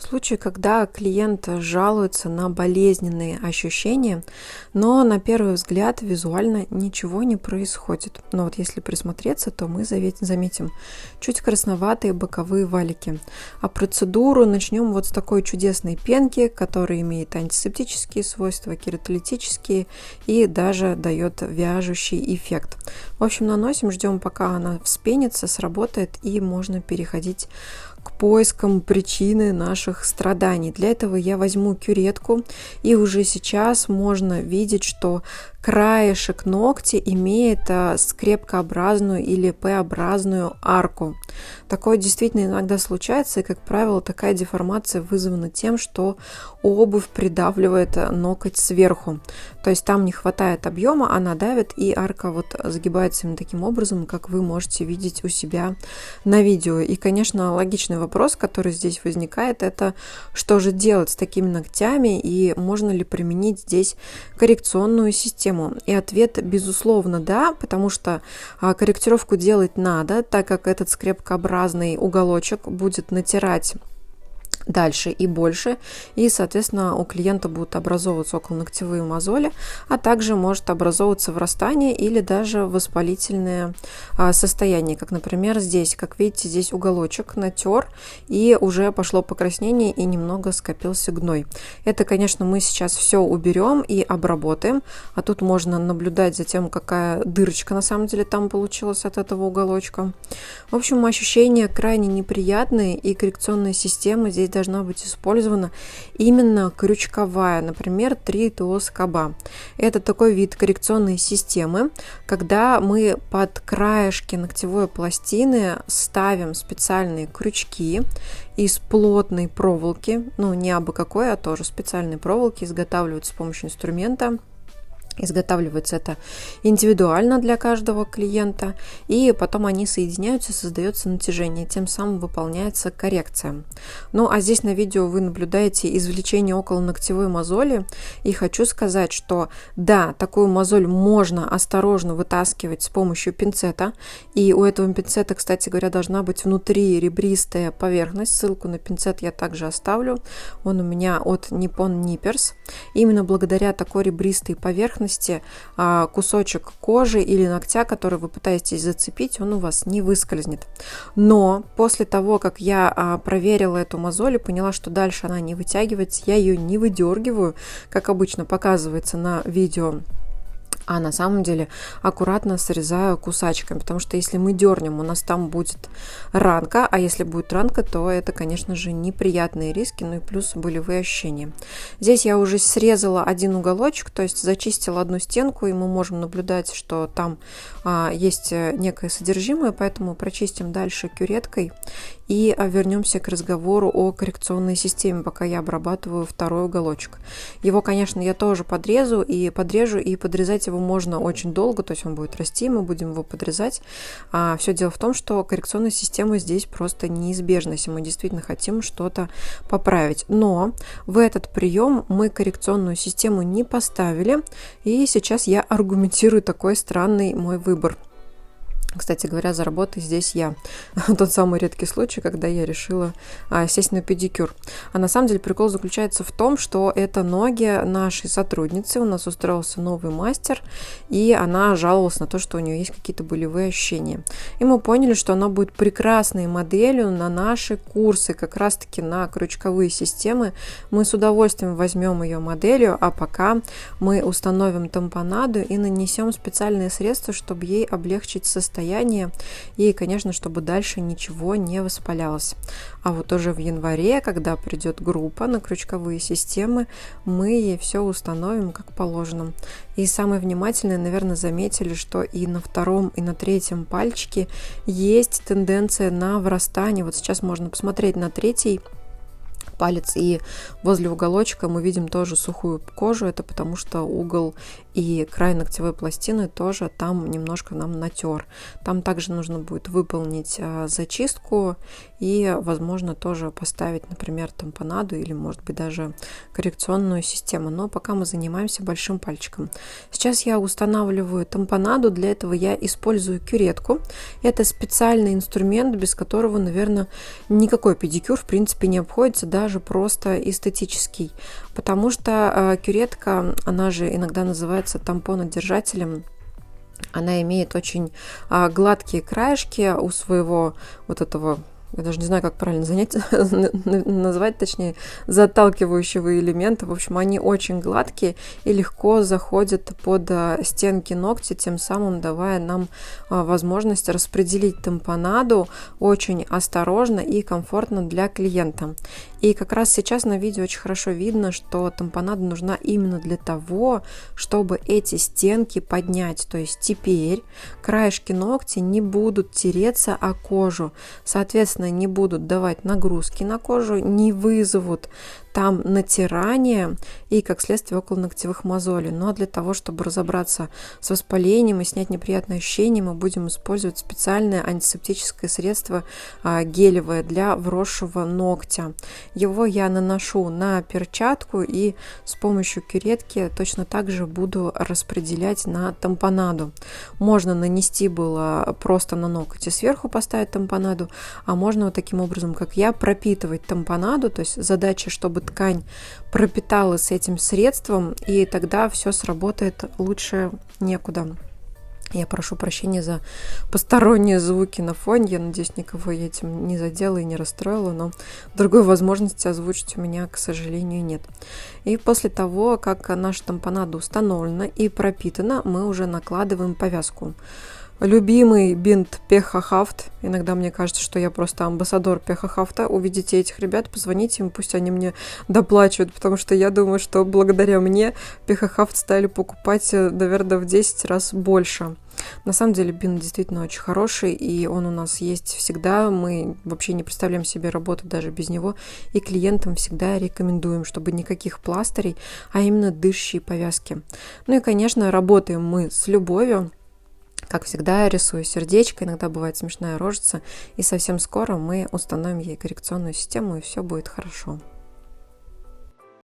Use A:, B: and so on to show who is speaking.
A: Случай, когда клиент жалуется на болезненные ощущения, но на первый взгляд визуально ничего не происходит. Но вот если присмотреться, то мы заметим чуть красноватые боковые валики. А процедуру начнем вот с такой чудесной пенки, которая имеет антисептические свойства, кератолитические и даже дает вяжущий эффект. В общем, наносим, ждем, пока она вспенится, сработает, и можно переходить к поискам причины наших страданий. Для этого я возьму кюретку, и уже сейчас можно видеть, что краешек ногтя имеет скрепкообразную или П-образную арку. Такое действительно иногда случается, и, как правило, такая деформация вызвана тем, что обувь придавливает ноготь сверху. То есть там не хватает объема, она давит, и арка вот загибается именно таким образом, как вы можете видеть у себя на видео. И, конечно, логичный вопрос, который здесь возникает, это что же делать с такими ногтями, и можно ли применить здесь коррекционную систему? И ответ, безусловно, да, потому что корректировку делать надо, так как этот скрепкообразный уголочек будет натирать дальше и больше, и, соответственно, у клиента будут образовываться околоногтевые мозоли, а также может образовываться врастание или даже воспалительное состояние, как, например, здесь. Как видите, здесь уголочек натер, и уже пошло покраснение, и немного скопился гной. Это, конечно, мы сейчас все уберем и обработаем, а тут можно наблюдать за тем, какая дырочка на самом деле там получилась от этого уголочка. В общем, ощущения крайне неприятные, и коррекционная система здесь должна быть использована именно крючковая, например, трииотиоскоба. Это такой вид коррекционной системы, когда мы под краешки ногтевой пластины ставим специальные крючки из плотной проволоки, не абы какой, а тоже специальные проволоки, изготавливаются с помощью инструмента. Изготавливается это индивидуально для каждого клиента, и потом они соединяются, создается натяжение, тем самым выполняется коррекция. Ну а здесь на видео вы наблюдаете извлечение околоногтевой мозоли, и хочу сказать, что да, такую мозоль можно осторожно вытаскивать с помощью пинцета, и у этого пинцета, кстати говоря, должна быть внутри ребристая поверхность. Ссылку на пинцет я также оставлю, он у меня от Nippon Nippers. Именно благодаря такой ребристой поверхности кусочек кожи или ногтя, который вы пытаетесь зацепить, он у вас не выскользнет. Но после того, как я проверила эту мозоль и поняла, что дальше она не вытягивается, я ее не выдергиваю, как обычно показывается на видео, а на самом деле аккуратно срезаю кусачками, потому что если мы дернем, у нас там будет ранка, а если будет ранка, то это, конечно же, неприятные риски, ну и плюс болевые ощущения. Здесь я уже срезала один уголочек, то есть зачистила одну стенку, и мы можем наблюдать, что там есть некое содержимое, поэтому прочистим дальше кюреткой и вернемся к разговору о коррекционной системе, пока я обрабатываю второй уголочек. Его, конечно, я тоже подрежу, и подрезать его можно очень долго, то есть он будет расти, мы будем его подрезать. Все дело в том, что коррекционная система здесь просто неизбежна, если мы действительно хотим что-то поправить. Но в этот прием мы коррекционную систему не поставили, и сейчас я аргументирую такой странный мой выбор. Кстати говоря, за работой здесь я. Тот самый редкий случай, когда я решила сесть на педикюр. А на самом деле прикол заключается в том, что это ноги нашей сотрудницы. У нас устроился новый мастер, и она жаловалась на то, что у нее есть какие-то болевые ощущения. И мы поняли, что она будет прекрасной моделью на наши курсы, как раз-таки на крючковые системы. Мы с удовольствием возьмем ее моделью, а пока мы установим тампонаду и нанесем специальные средства, чтобы ей облегчить состояние, и, конечно, чтобы дальше ничего не воспалялось. А вот уже в январе, когда придет группа на крючковые системы, мы ей все установим как положено. И самые внимательные, наверное, заметили, что и на втором, и на третьем пальчике есть тенденция на врастание. Вот сейчас можно посмотреть на третий палец, и возле уголочка мы видим тоже сухую кожу. Это потому что угол и край ногтевой пластины тоже там немножко нам натер. Там также нужно будет выполнить зачистку и, возможно, тоже поставить, например, тампонаду или, может быть, даже коррекционную систему. Но пока мы занимаемся большим пальчиком. Сейчас я устанавливаю тампонаду. Для этого я использую кюретку. Это специальный инструмент, без которого, наверное, никакой педикюр, в принципе, не обходится, да, даже просто эстетический, потому что кюретка, она же иногда называется тампонодержателем, она имеет очень гладкие краешки у своего вот этого, я даже не знаю, как правильно назвать, точнее, заталкивающего элемента. В общем, они очень гладкие и легко заходят под стенки ногтя, тем самым давая нам возможность распределить тампонаду очень осторожно и комфортно для клиента. И как раз сейчас на видео очень хорошо видно, что тампонада нужна именно для того, чтобы эти стенки поднять. То есть теперь краешки ногтя не будут тереться о кожу, соответственно, не будут давать нагрузки на кожу, не вызовут там натирание и, как следствие, околоногтевых мозолей. Но для того, чтобы разобраться с воспалением и снять неприятные ощущения, мы будем использовать специальное антисептическое средство гелевое для вросшего ногтя. Его я наношу на перчатку и с помощью кюретки точно так же буду распределять на тампонаду. Можно нанести было просто на ноготь и сверху поставить тампонаду, а можно вот таким образом, как я, пропитывать тампонаду. То есть задача, чтобы ткань пропиталась этим средством, и тогда все сработает лучше некуда. Я прошу прощения за посторонние звуки на фоне. Я надеюсь, никого я этим не задела и не расстроила, но другой возможности озвучить у меня, к сожалению, нет. И после того, как наша тампонада установлена и пропитана, мы уже накладываем повязку. Любимый бинт Пехахафт. Иногда мне кажется, что я просто амбассадор Пехахафта. Увидите этих ребят, позвоните им, пусть они мне доплачивают, потому что я думаю, что благодаря мне Пехахафт стали покупать, наверное, в 10 раз больше. На самом деле бинт действительно очень хороший, и он у нас есть всегда. Мы вообще не представляем себе работу даже без него, и клиентам всегда рекомендуем, чтобы никаких пластырей, а именно дышащие повязки. Ну и, конечно, работаем мы с любовью. Как всегда, рисую сердечко, иногда бывает смешная рожица, и совсем скоро мы установим ей коррекционную систему, и все будет хорошо.